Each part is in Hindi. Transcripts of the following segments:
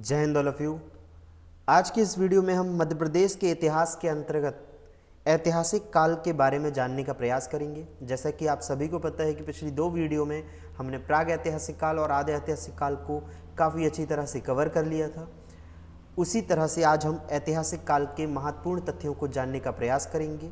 जय हिंद ऑल ऑफ यू। आज की इस वीडियो में हम मध्य प्रदेश के इतिहास के अंतर्गत ऐतिहासिक काल के बारे में जानने का प्रयास करेंगे। जैसा कि आप सभी को पता है कि पिछली दो वीडियो में हमने प्राग ऐतिहासिक काल और आदि ऐतिहासिक काल को काफ़ी अच्छी तरह से कवर कर लिया था। उसी तरह से आज हम ऐतिहासिक काल के महत्वपूर्ण तथ्यों को जानने का प्रयास करेंगे।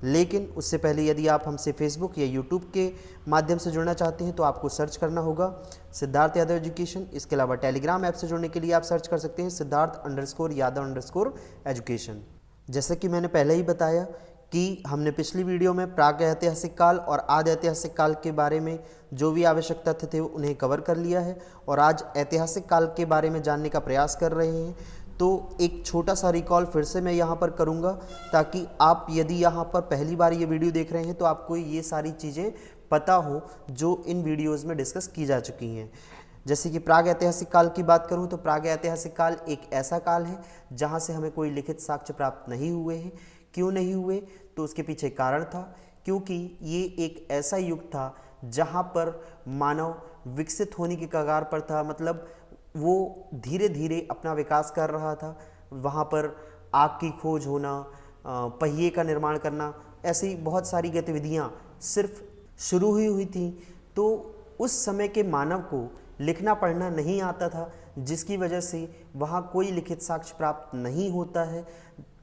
लेकिन उससे पहले यदि आप हमसे फेसबुक या यूट्यूब के माध्यम से जुड़ना चाहते हैं तो आपको सर्च करना होगा सिद्धार्थ यादव एजुकेशन। इसके अलावा टेलीग्राम ऐप से जुड़ने के लिए आप सर्च कर सकते हैं सिद्धार्थ_यादव_एजुकेशन। जैसे कि मैंने पहले ही बताया कि हमने पिछली वीडियो में प्राग ऐतिहासिक काल और आदि ऐतिहासिक काल के बारे में जो भी आवश्यक तथ्य थे उन्हें कवर कर लिया है और आज ऐतिहासिक काल के बारे में जानने का प्रयास कर रहे हैं। तो एक छोटा सा रिकॉल फिर से मैं यहाँ पर करूँगा ताकि आप यदि यहाँ पर पहली बार ये वीडियो देख रहे हैं तो आपको ये सारी चीज़ें पता हो जो इन वीडियोज़ में डिस्कस की जा चुकी हैं। जैसे कि प्राग ऐतिहासिक काल की बात करूं तो प्राग ऐतिहासिक काल एक ऐसा काल है जहां से हमें कोई लिखित साक्ष्य प्राप्त नहीं हुए हैं। क्यों नहीं हुए? तो उसके पीछे कारण था, क्योंकि ये एक ऐसा युग था जहां पर मानव विकसित होने की कगार पर था। मतलब वो धीरे धीरे अपना विकास कर रहा था। वहाँ पर आग की खोज होना, पहिए का निर्माण करना, ऐसी बहुत सारी गतिविधियाँ सिर्फ शुरू ही हुई थी। तो उस समय के मानव को लिखना पढ़ना नहीं आता था, जिसकी वजह से वहाँ कोई लिखित साक्ष्य प्राप्त नहीं होता है।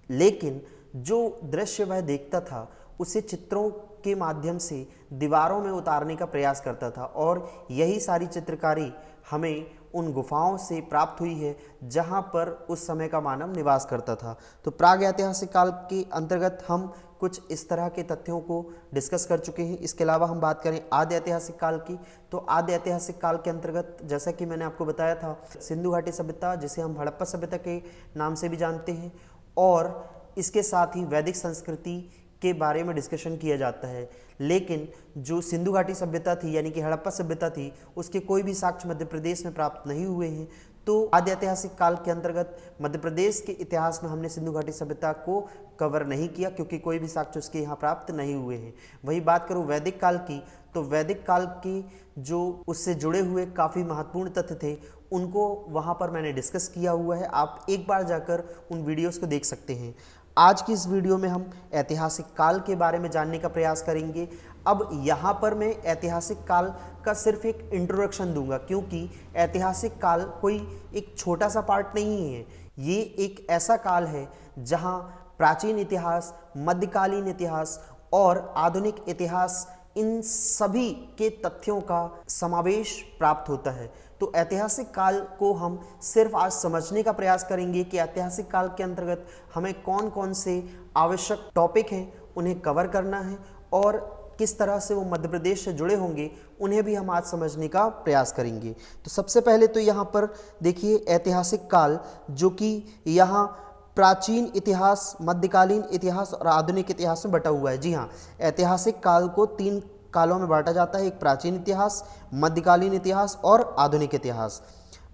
लेकिन जो दृश्य वह देखता था उसे चित्रों के माध्यम से दीवारों में उतारने का प्रयास करता था और यही सारी चित्रकारी हमें उन गुफाओं से प्राप्त हुई है जहाँ पर उस समय का मानव निवास करता था। तो प्राग ऐतिहासिक काल के अंतर्गत हम कुछ इस तरह के तथ्यों को डिस्कस कर चुके हैं। इसके अलावा हम बात करें आदि ऐतिहासिक काल की, तो आदि ऐतिहासिक काल के अंतर्गत जैसा कि मैंने आपको बताया था सिंधु घाटी सभ्यता, जिसे हम हड़प्पा सभ्यता के नाम से भी जानते हैं, और इसके साथ ही वैदिक संस्कृति के बारे में डिस्कशन किया जाता है। लेकिन जो सिंधु घाटी सभ्यता थी यानी कि हड़प्पा सभ्यता थी, उसके कोई भी साक्ष्य मध्य प्रदेश में प्राप्त नहीं हुए हैं। तो आदि ऐतिहासिक काल के अंतर्गत मध्य प्रदेश के इतिहास में हमने सिंधु घाटी सभ्यता को कवर नहीं किया क्योंकि कोई भी साक्ष्य उसके यहाँ प्राप्त नहीं हुए हैं। वही बात करूँ वैदिक काल की, तो वैदिक काल के जो उससे जुड़े हुए काफ़ी महत्वपूर्ण तथ्य थे उनको वहाँ पर मैंने डिस्कस किया हुआ है। आप एक बार जाकर उन वीडियोज़ को देख सकते हैं। आज की इस वीडियो में हम ऐतिहासिक काल के बारे में जानने का प्रयास करेंगे। अब यहाँ पर मैं ऐतिहासिक काल का सिर्फ एक इंट्रोडक्शन दूंगा, क्योंकि ऐतिहासिक काल कोई एक छोटा सा पार्ट नहीं है। ये एक ऐसा काल है जहाँ प्राचीन इतिहास, मध्यकालीन इतिहास और आधुनिक इतिहास, इन सभी के तथ्यों का समावेश प्राप्त होता है। तो ऐतिहासिक काल को हम सिर्फ आज समझने का प्रयास करेंगे कि ऐतिहासिक काल के अंतर्गत हमें कौन कौन से आवश्यक टॉपिक हैं उन्हें कवर करना है और किस तरह से वो मध्य प्रदेश से जुड़े होंगे उन्हें भी हम आज समझने का प्रयास करेंगे। तो सबसे पहले तो यहाँ पर देखिए ऐतिहासिक काल, जो कि यहाँ प्राचीन इतिहास, मध्यकालीन इतिहास और आधुनिक इतिहास में बटा हुआ है। जी हाँ, ऐतिहासिक काल को 3 कालों में बांटा जाता है, एक प्राचीन इतिहास, मध्यकालीन इतिहास और आधुनिक इतिहास।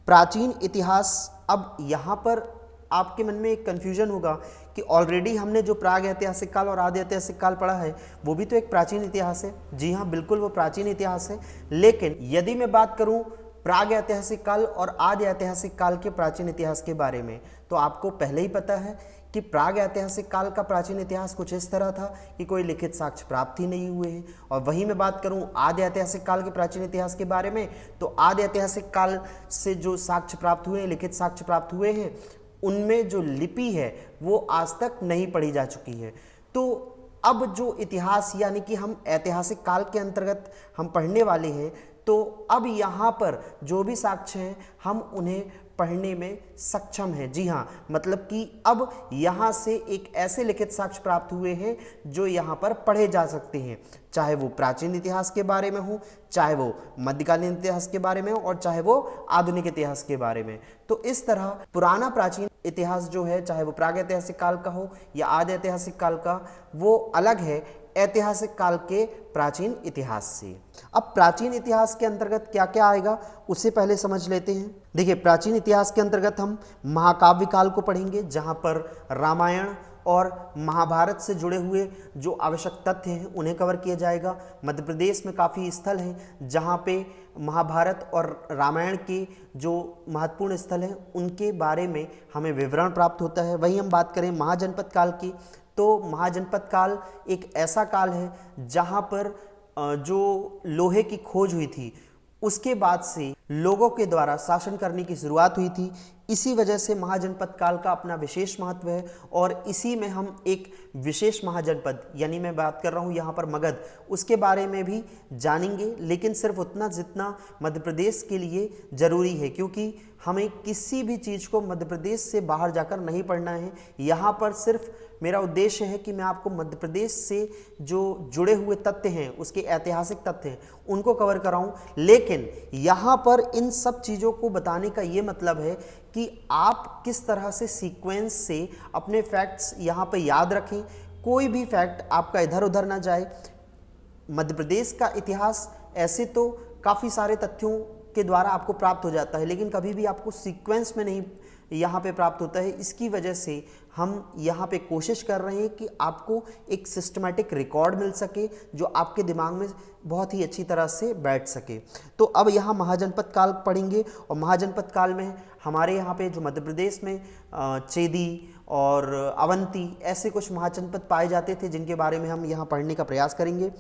प्राचीन इतिहास, अब यहाँ पर आपके मन में एक कन्फ्यूजन होगा कि ऑलरेडी हमने जो प्राग ऐतिहासिक काल और आदि ऐतिहासिक काल पढ़ा है वो भी तो एक प्राचीन इतिहास है। जी हाँ, बिल्कुल वो प्राचीन इतिहास है। लेकिन यदि मैं बात करूँ प्राग ऐतिहासिक काल और आदि ऐतिहासिक काल के प्राचीन इतिहास के बारे में, तो आपको पहले ही पता है कि प्राग ऐतिहासिक काल का प्राचीन इतिहास कुछ इस तरह था कि कोई लिखित साक्ष्य प्राप्त ही नहीं हुए हैं। और वहीं मैं बात करूं आदि ऐतिहासिक काल के प्राचीन इतिहास के बारे में, तो आदि ऐतिहासिक काल से जो साक्ष्य प्राप्त हुए हैं, लिखित साक्ष्य प्राप्त हुए हैं, उनमें जो लिपि है वो आज तक नहीं पढ़ी जा चुकी है। तो अब जो इतिहास यानी कि हम ऐतिहासिक काल के अंतर्गत हम पढ़ने वाले हैं, तो अब यहाँ पर जो भी साक्ष्य हैं हम उन्हें पढ़ने में सक्षम हैं। जी हाँ, मतलब कि अब यहाँ से एक ऐसे लिखित साक्ष्य प्राप्त हुए हैं जो यहाँ पर पढ़े जा सकते हैं, चाहे वो प्राचीन इतिहास के बारे में हो, चाहे वो मध्यकालीन इतिहास के बारे में हो और चाहे वो आधुनिक इतिहास के बारे में। तो इस तरह पुराना प्राचीन इतिहास जो है, चाहे वो प्राग ऐतिहासिक काल का हो या आदि ऐतिहासिक काल का, वो अलग है ऐतिहासिक काल के प्राचीन इतिहास से। अब प्राचीन इतिहास के अंतर्गत क्या क्या आएगा उसे पहले समझ लेते हैं। देखिए, प्राचीन इतिहास के अंतर्गत हम महाकाव्य काल को पढ़ेंगे, जहाँ पर रामायण और महाभारत से जुड़े हुए जो आवश्यक तथ्य हैं उन्हें कवर किया जाएगा। मध्य प्रदेश में काफ़ी स्थल हैं जहाँ पे महाभारत और रामायण के जो महत्वपूर्ण स्थल हैं उनके बारे में हमें विवरण प्राप्त होता है। वहीं हम बात करें महाजनपद काल की, तो महाजनपद काल एक ऐसा काल है जहाँ पर जो लोहे की खोज हुई थी उसके बाद से लोगों के द्वारा शासन करने की शुरुआत हुई थी। इसी वजह से महाजनपद काल का अपना विशेष महत्व है और इसी में हम एक विशेष महाजनपद यानी मैं बात कर रहा हूँ यहाँ पर मगध, उसके बारे में भी जानेंगे, लेकिन सिर्फ उतना जितना मध्य प्रदेश के लिए ज़रूरी है, क्योंकि हमें किसी भी चीज़ को मध्य प्रदेश से बाहर जाकर नहीं पढ़ना है। यहाँ पर सिर्फ मेरा उद्देश्य है कि मैं आपको मध्य प्रदेश से जो जुड़े हुए तथ्य हैं, उसके ऐतिहासिक तथ्य हैं, उनको कवर कराऊं। लेकिन यहाँ पर इन सब चीज़ों को बताने का ये मतलब है कि आप किस तरह से सीक्वेंस से अपने फैक्ट्स यहाँ पर याद रखें, कोई भी फैक्ट आपका इधर उधर ना जाए। मध्य प्रदेश का इतिहास ऐसे तो काफ़ी सारे तथ्यों के द्वारा आपको प्राप्त हो जाता है, लेकिन कभी भी आपको सीक्वेंस में नहीं यहाँ पे प्राप्त होता है। इसकी वजह से हम यहाँ पे कोशिश कर रहे हैं कि आपको एक सिस्टमैटिक रिकॉर्ड मिल सके जो आपके दिमाग में बहुत ही अच्छी तरह से बैठ सके। तो अब यहाँ महाजनपद काल पढ़ेंगे और महाजनपद काल में हमारे यहाँ पे जो मध्य प्रदेश में चेदी और अवंती ऐसे कुछ महाजनपद पाए जाते थे जिनके बारे में हम यहाँ पढ़ने का प्रयास करेंगे।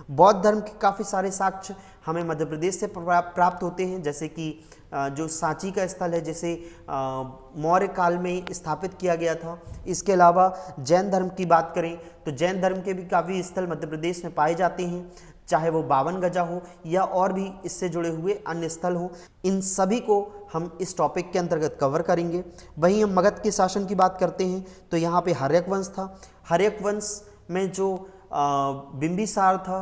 बौद्ध धर्म के काफ़ी सारे साक्ष्य हमें मध्य प्रदेश से प्राप्त होते हैं, जैसे कि जो सांची का स्थल है जिसे मौर्य काल में स्थापित किया गया था। इसके अलावा जैन धर्म की बात करें तो जैन धर्म के भी काफ़ी स्थल मध्य प्रदेश में पाए जाते हैं, चाहे वो 52 गजा हो या और भी इससे जुड़े हुए अन्य स्थल हो। इन सभी को हम इस टॉपिक के अंतर्गत कवर करेंगे। वहीं हम मगध के शासन की बात करते हैं तो यहाँ पे हर्यक वंश था। हर्यक वंश में जो बिंबिसार था,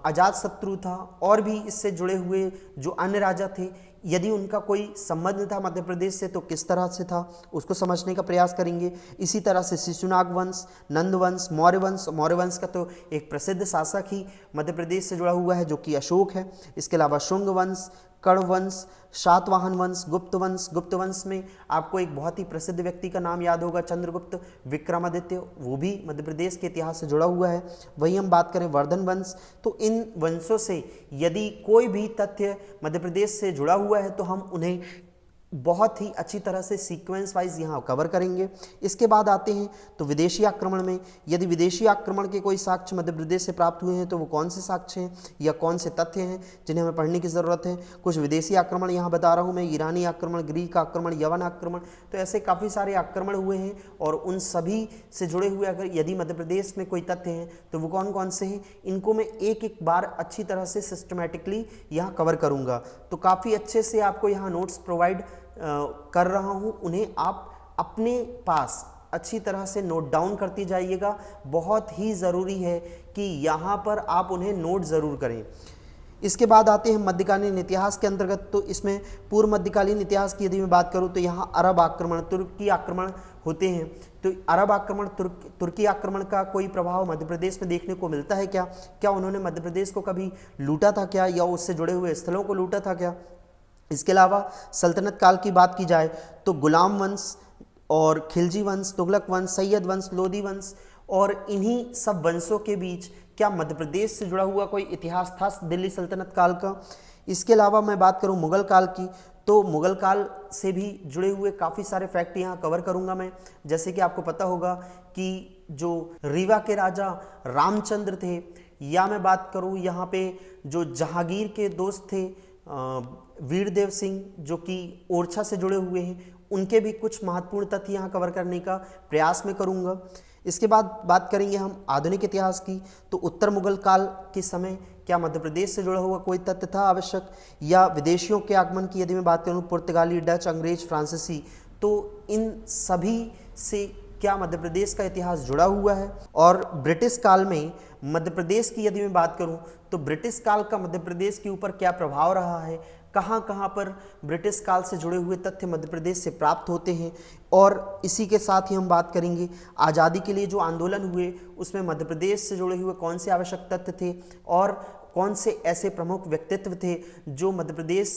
अजातशत्रु था और भी इससे जुड़े हुए जो अन्य राजा थे, यदि उनका कोई संबंध था मध्य प्रदेश से तो किस तरह से था उसको समझने का प्रयास करेंगे। इसी तरह से शिशुनाग वंश, नंद वंश, मौर्य वंश। मौर्य वंश का तो एक प्रसिद्ध शासक ही मध्य प्रदेश से जुड़ा हुआ है जो कि अशोक है। इसके अलावा शुंग वंश, कर्ण वंश, शातवाहन वंश, गुप्त वंश। गुप्त वंश में आपको एक बहुत ही प्रसिद्ध व्यक्ति का नाम याद होगा, चंद्रगुप्त विक्रमादित्य, वो भी मध्य प्रदेश के इतिहास से जुड़ा हुआ है। वहीं हम बात करें वर्धन वंश, तो इन वंशों से यदि कोई भी तथ्य मध्य प्रदेश से जुड़ा हुआ है तो हम उन्हें बहुत ही अच्छी तरह से सीक्वेंस वाइज यहाँ कवर करेंगे। इसके बाद आते हैं तो विदेशी आक्रमण में, यदि विदेशी आक्रमण के कोई साक्ष्य मध्य प्रदेश से प्राप्त हुए हैं तो वो कौन से साक्ष्य हैं या कौन से तथ्य हैं जिन्हें हमें पढ़ने की ज़रूरत है। कुछ विदेशी आक्रमण यहाँ बता रहा हूँ मैं, ईरानी आक्रमण, ग्रीक आक्रमण, यवन आक्रमण, तो ऐसे काफ़ी सारे आक्रमण हुए हैं और उन सभी से जुड़े हुए अगर यदि मध्य प्रदेश में कोई तथ्य हैं तो वो कौन कौन से हैं, इनको मैं एक एक बार अच्छी तरह से सिस्टमेटिकली यहाँ कवर करूँगा। तो काफ़ी अच्छे से आपको यहाँ नोट्स प्रोवाइड कर रहा हूं, उन्हें आप अपने पास अच्छी तरह से नोट डाउन करती जाइएगा। बहुत ही ज़रूरी है कि यहाँ पर आप उन्हें नोट ज़रूर करें। इसके बाद आते हैं मध्यकालीन इतिहास के अंतर्गत, तो इसमें पूर्व मध्यकालीन इतिहास की यदि मैं बात करूँ तो यहाँ अरब आक्रमण, तुर्की आक्रमण होते हैं। तो अरब आक्रमण, तुर्की आक्रमण का कोई प्रभाव मध्य प्रदेश में देखने को मिलता है क्या? क्या उन्होंने मध्य प्रदेश को कभी लूटा था क्या, या उससे जुड़े हुए स्थलों को लूटा था क्या? इसके अलावा सल्तनत काल की बात की जाए तो गुलाम वंश और खिलजी वंश, तुगलक वंश, सैयद वंश, लोधी वंश और इन्हीं सब वंशों के बीच क्या मध्य प्रदेश से जुड़ा हुआ कोई इतिहास था दिल्ली सल्तनत काल का? इसके अलावा मैं बात करूं मुगल काल की, तो मुगल काल से भी जुड़े हुए काफ़ी सारे फैक्ट यहाँ कवर करूँगा मैं। जैसे कि आपको पता होगा कि जो रीवा के राजा रामचंद्र थे, या मैं बात करूँ यहाँ पे जो जहांगीर के दोस्त थे वीरदेव सिंह जो कि ओरछा से जुड़े हुए हैं, उनके भी कुछ महत्वपूर्ण तथ्य यहाँ कवर करने का प्रयास में करूँगा। इसके बाद बात करेंगे हम आधुनिक इतिहास की, तो उत्तर मुगल काल के समय क्या मध्य प्रदेश से जुड़ा हुआ कोई तथ्य था आवश्यक, या विदेशियों के आगमन की यदि मैं बात करूँ, पुर्तगाली, डच, अंग्रेज, फ्रांसीसी, तो इन सभी से क्या मध्य प्रदेश का इतिहास जुड़ा हुआ है। और ब्रिटिश काल में मध्य प्रदेश की यदि मैं बात करूं तो ब्रिटिश काल का मध्य प्रदेश के ऊपर क्या प्रभाव रहा है, कहां कहां पर ब्रिटिश काल से जुड़े हुए तथ्य मध्य प्रदेश से प्राप्त होते हैं। और इसी के साथ ही हम बात करेंगे आज़ादी के लिए जो आंदोलन हुए उसमें मध्य प्रदेश से जुड़े हुए कौन से आवश्यक तथ्य थे और कौन से ऐसे प्रमुख व्यक्तित्व थे जो मध्य प्रदेश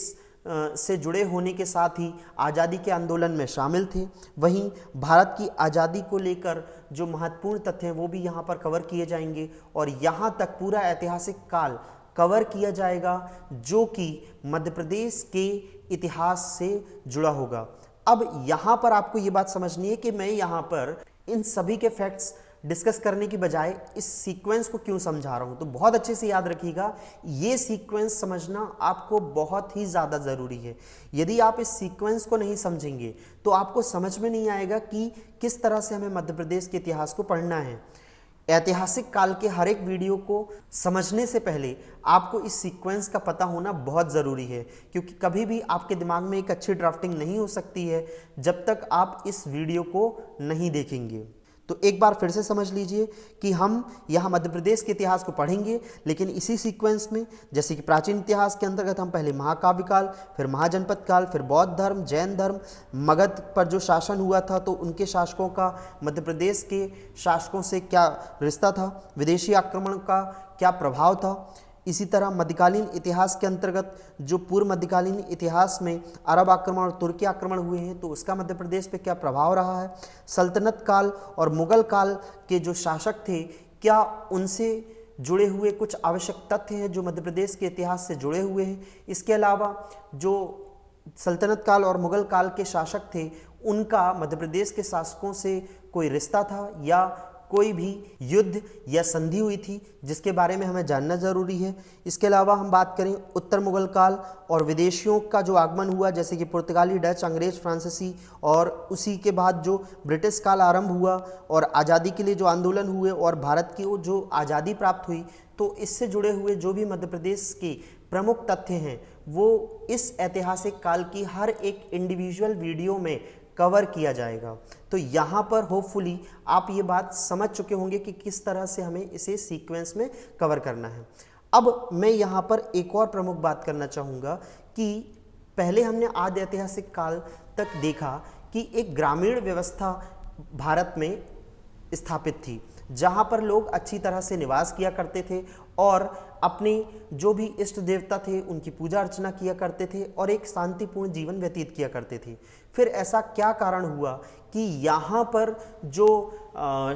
से जुड़े होने के साथ ही आज़ादी के आंदोलन में शामिल थे। वहीं भारत की आज़ादी को लेकर जो महत्वपूर्ण तथ्य हैं वो भी यहाँ पर कवर किए जाएंगे और यहाँ तक पूरा ऐतिहासिक काल कवर किया जाएगा जो कि मध्य प्रदेश के इतिहास से जुड़ा होगा। अब यहाँ पर आपको ये बात समझनी है कि मैं यहाँ पर इन सभी के फैक्ट्स डिस्कस करने की बजाय इस सीक्वेंस को क्यों समझा रहा हूं। तो बहुत अच्छे से याद रखिएगा, ये सीक्वेंस समझना आपको बहुत ही ज़्यादा ज़रूरी है। यदि आप इस सीक्वेंस को नहीं समझेंगे तो आपको समझ में नहीं आएगा कि किस तरह से हमें मध्य प्रदेश के इतिहास को पढ़ना है। ऐतिहासिक काल के हर एक वीडियो को समझने से पहले आपको इस सीक्वेंस का पता होना बहुत ज़रूरी है, क्योंकि कभी भी आपके दिमाग में एक अच्छी ड्राफ्टिंग नहीं हो सकती है जब तक आप इस वीडियो को नहीं देखेंगे। तो एक बार फिर से समझ लीजिए कि हम यहाँ मध्य प्रदेश के इतिहास को पढ़ेंगे, लेकिन इसी सीक्वेंस में, जैसे कि प्राचीन इतिहास के अंतर्गत हम पहले महाकाव्य काल, फिर महाजनपद काल, फिर बौद्ध धर्म, जैन धर्म, मगध पर जो शासन हुआ था तो उनके शासकों का मध्य प्रदेश के शासकों से क्या रिश्ता था, विदेशी आक्रमण का क्या प्रभाव था। इसी तरह मध्यकालीन इतिहास के अंतर्गत जो पूर्व मध्यकालीन इतिहास में अरब आक्रमण और तुर्की आक्रमण हुए हैं तो उसका मध्य प्रदेश पे क्या प्रभाव रहा है। सल्तनत काल और मुगल काल के जो शासक थे, क्या उनसे जुड़े हुए कुछ आवश्यक तथ्य हैं जो मध्य प्रदेश के इतिहास से जुड़े हुए हैं। इसके अलावा जो सल्तनत काल और मुगल काल के शासक थे उनका मध्य प्रदेश के शासकों से कोई रिश्ता था या कोई भी युद्ध या संधि हुई थी जिसके बारे में हमें जानना ज़रूरी है। इसके अलावा हम बात करें उत्तर मुगल काल और विदेशियों का जो आगमन हुआ, जैसे कि पुर्तगाली, डच, अंग्रेज, फ्रांसीसी, और उसी के बाद जो ब्रिटिश काल आरंभ हुआ और आज़ादी के लिए जो आंदोलन हुए और भारत की जो आज़ादी प्राप्त हुई, तो इससे जुड़े हुए जो भी मध्य प्रदेश के प्रमुख तथ्य हैं वो इस ऐतिहासिक काल की हर एक इंडिविजुअल वीडियो में कवर किया जाएगा। तो यहाँ पर होपफुली आप ये बात समझ चुके होंगे कि किस तरह से हमें इसे सीक्वेंस में कवर करना है। अब मैं यहाँ पर एक और प्रमुख बात करना चाहूँगा कि पहले हमने आदि ऐतिहासिक काल तक देखा कि एक ग्रामीण व्यवस्था भारत में स्थापित थी, जहाँ पर लोग अच्छी तरह से निवास किया करते थे और अपने जो भी इष्ट देवता थे उनकी पूजा अर्चना किया करते थे और एक शांतिपूर्ण जीवन व्यतीत किया करते थे। फिर ऐसा क्या कारण हुआ कि यहाँ पर जो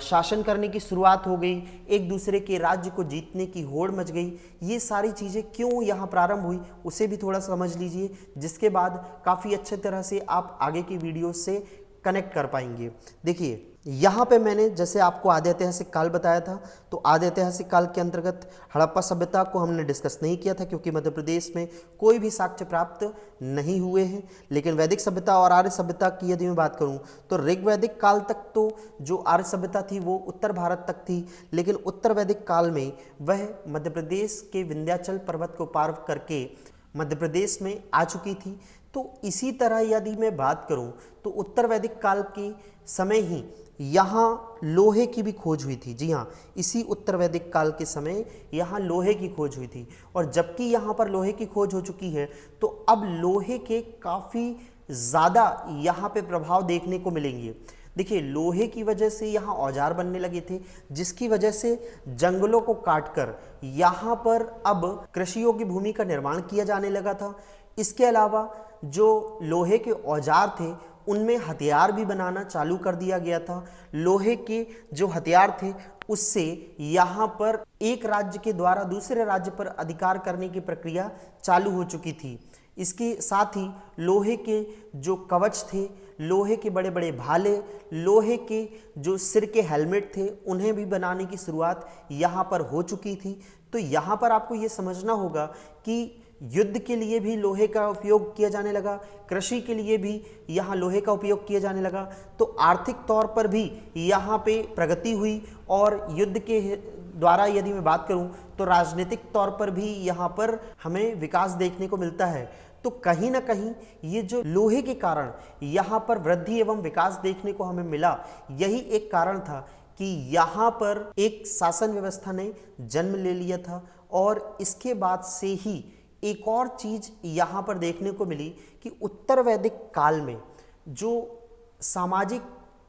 शासन करने की शुरुआत हो गई, एक दूसरे के राज्य को जीतने की होड़ मच गई, ये सारी चीज़ें क्यों यहाँ प्रारंभ हुई उसे भी थोड़ा समझ लीजिए, जिसके बाद काफ़ी अच्छे तरह से आप आगे की वीडियो से कनेक्ट कर पाएंगे। देखिए यहाँ पे मैंने जैसे आपको आदि ऐतिहासिक काल बताया था, तो आदि ऐतिहासिक काल के अंतर्गत हड़प्पा सभ्यता को हमने डिस्कस नहीं किया था क्योंकि मध्य प्रदेश में कोई भी साक्ष्य प्राप्त नहीं हुए हैं। लेकिन वैदिक सभ्यता और आर्य सभ्यता की यदि मैं बात करूँ तो ऋग्वैदिक काल तक तो जो आर्य सभ्यता थी वो उत्तर भारत तक थी, लेकिन उत्तर वैदिक काल में वह मध्य प्रदेश के विंध्याचल पर्वत को पार करके मध्य प्रदेश में आ चुकी थी। तो इसी तरह यदि मैं बात करूं तो उत्तर वैदिक काल के समय ही यहाँ लोहे की भी खोज हुई थी। जी हाँ, इसी उत्तर वैदिक काल के समय यहाँ लोहे की खोज हुई थी और जबकि यहाँ पर लोहे की खोज हो चुकी है तो अब लोहे के काफ़ी ज़्यादा यहाँ पे प्रभाव देखने को मिलेंगे। देखिए लोहे की वजह से यहाँ औजार बनने लगे थे, जिसकी वजह से जंगलों को काटकर यहाँ पर अब कृषि योग्य भूमि का निर्माण किया जाने लगा था। इसके अलावा जो लोहे के औजार थे उनमें हथियार भी बनाना चालू कर दिया गया था। लोहे के जो हथियार थे उससे यहाँ पर एक राज्य के द्वारा दूसरे राज्य पर अधिकार करने की प्रक्रिया चालू हो चुकी थी। इसके साथ ही लोहे के जो कवच थे, लोहे के बड़े बड़े भाले, लोहे के जो सिर के हेलमेट थे उन्हें भी बनाने की शुरुआत यहाँ पर हो चुकी थी। तो यहाँ पर आपको ये समझना होगा कि युद्ध के लिए भी लोहे का उपयोग किया जाने लगा, कृषि के लिए भी यहाँ लोहे का उपयोग किया जाने लगा। तो आर्थिक तौर पर भी यहाँ पे प्रगति हुई और युद्ध के द्वारा यदि मैं बात करूँ तो राजनीतिक तौर पर भी यहाँ पर हमें विकास देखने को मिलता है। तो कहीं ना कहीं ये जो लोहे के कारण यहाँ पर वृद्धि एवं विकास देखने को हमें मिला, यही एक कारण था कि यहाँ पर एक शासन व्यवस्था ने जन्म ले लिया था। और इसके बाद से ही एक और चीज़ यहाँ पर देखने को मिली कि उत्तर वैदिक काल में जो सामाजिक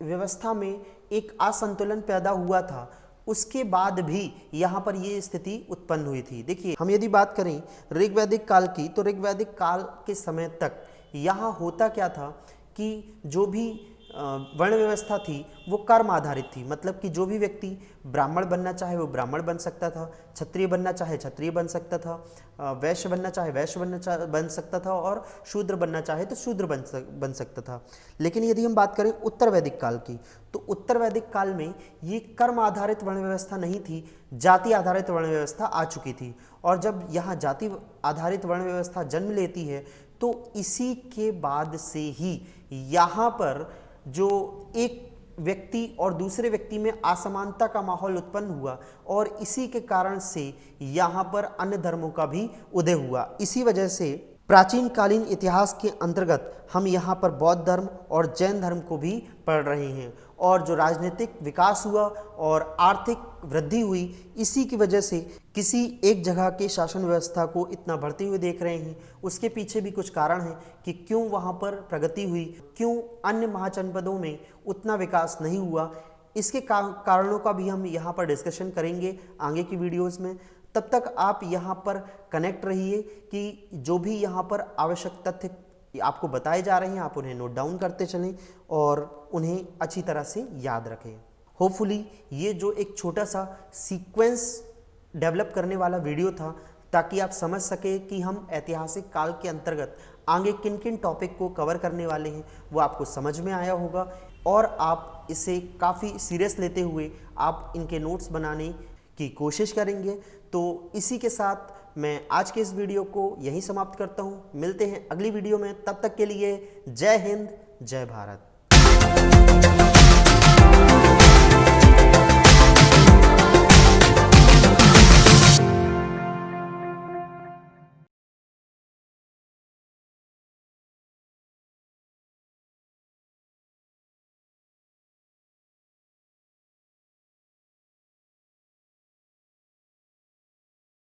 व्यवस्था में एक असंतुलन पैदा हुआ था, उसके बाद भी यहाँ पर ये स्थिति उत्पन्न हुई थी। देखिए हम यदि बात करें ऋग्वैदिक काल की, तो ऋग्वैदिक काल के समय तक यहाँ होता क्या था कि जो भी वर्ण व्यवस्था थी वो कर्म आधारित थी। मतलब कि जो भी व्यक्ति ब्राह्मण बनना चाहे वो ब्राह्मण बन सकता था, क्षत्रिय बनना चाहे क्षत्रिय बन सकता था, वैश्य बनना चाहे वैश्य बन सकता था, और शूद्र बनना चाहे तो शूद्र बन सकता था। लेकिन यदि हम बात करें उत्तर वैदिक काल की, तो उत्तर वैदिक काल में ये कर्म आधारित वर्ण व्यवस्था नहीं थी, जाति आधारित वर्ण व्यवस्था आ चुकी थी। और जब यहाँ जाति आधारित वर्ण व्यवस्था जन्म लेती है तो इसी के बाद से ही यहाँ पर जो एक व्यक्ति और दूसरे व्यक्ति में असमानता का माहौल उत्पन्न हुआ, और इसी के कारण से यहाँ पर अन्य धर्मों का भी उदय हुआ। इसी वजह से प्राचीन कालीन इतिहास के अंतर्गत हम यहाँ पर बौद्ध धर्म और जैन धर्म को भी पढ़ रहे हैं, और जो राजनीतिक विकास हुआ और आर्थिक वृद्धि हुई, इसी की वजह से किसी एक जगह के शासन व्यवस्था को इतना बढ़ते हुए देख रहे हैं। उसके पीछे भी कुछ कारण हैं कि क्यों वहाँ पर प्रगति हुई, क्यों अन्य महाजनपदों में उतना विकास नहीं हुआ। इसके कारणों का भी हम यहाँ पर डिस्कशन करेंगे आगे की वीडियोज़ में। तब तक आप यहाँ पर कनेक्ट रहिए कि जो भी यहाँ पर आवश्यक तथ्य आपको बताए जा रहे हैं आप उन्हें नोट डाउन करते चलें और उन्हें अच्छी तरह से याद रखें। होपफुली ये जो एक छोटा सा सीक्वेंस डेवलप करने वाला वीडियो था, ताकि आप समझ सके कि हम ऐतिहासिक काल के अंतर्गत आगे किन किन टॉपिक को कवर करने वाले हैं, वो आपको समझ में आया होगा और आप इसे काफ़ी सीरियस लेते हुए आप इनके नोट्स बनाने की कोशिश करेंगे। तो इसी के साथ मैं आज के इस वीडियो को यहीं समाप्त करता हूँ। मिलते हैं अगली वीडियो में, तब तक के लिए जय हिंद, जय भारत।